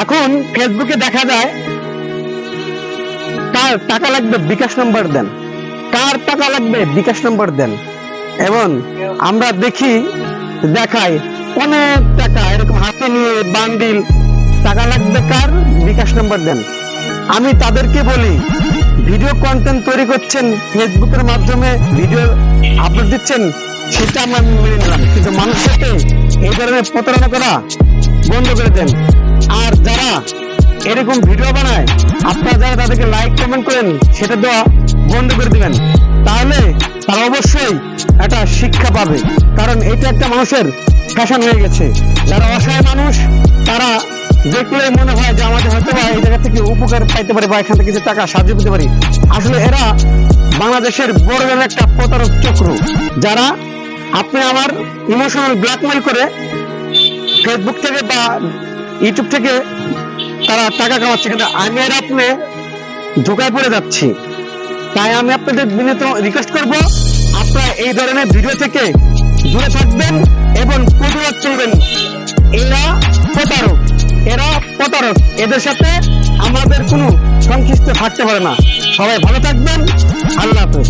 এখন ফেসবুকে দেখা যায় কার টাকা লাগবে বিকাশ নাম্বার দেন, কার টাকা লাগবে বিকাশ নাম্বার দেন, এবং আমরা দেখাই অনেক টাকা এরকম হাতে নিয়ে বান্ডিল, টাকা লাগবে কার বিকাশ নাম্বার দেন। আমি তাদেরকে বলি, ভিডিও কন্টেন্ট তৈরি করছেন, ফেসবুকের মাধ্যমে ভিডিও আপলোড দিচ্ছেন, সেটা আমরা মেনে নিলাম, কিন্তু মানুষের সাথে এই ধরনের প্রতারণা করা বন্ধ করে দেন। আর যারা এরকম ভিডিও বানায়, আপনারা যারা তাদেরকে লাইক কমেন্ট করেন, সেটা দেওয়া বন্ধ করে দিবেন, তাহলে তারা অবশ্যই একটা শিক্ষা পাবে। কারণ এটা একটা মানুষের ফ্যাশন হয়ে গেছে। যারা অসহায় মানুষ, তারা দেখলে মনে হয় যে আমাদের হয়তো এই জায়গা থেকে উপকার পাইতে পারে বা এখান থেকে কিছু টাকা সাহায্য পেতে পারি। আসলে এরা বাংলাদেশের বড় একটা প্রতারক চক্র, যারা আপনি আমার ইমোশনাল ব্ল্যাকমেল করে ফেসবুক থেকে বা ইউটিউব থেকে তারা টাকা কামাচ্ছে, কিন্তু আমি আর আপনি ঢোকায় পড়ে যাচ্ছি। তাই আমি আপনাদের বিনীত রিকোয়েস্ট করবো, আপনারা এই ধরনের ভিডিও থেকে দূরে থাকবেন এবং প্রতিবাদ করবেন। এরা প্রতারক, এদের সাথে আমাদের কোনো সংশ্লিষ্ট থাকতে পারে না। সবাই ভালো থাকবেন। আল্লাহ হাফেজ।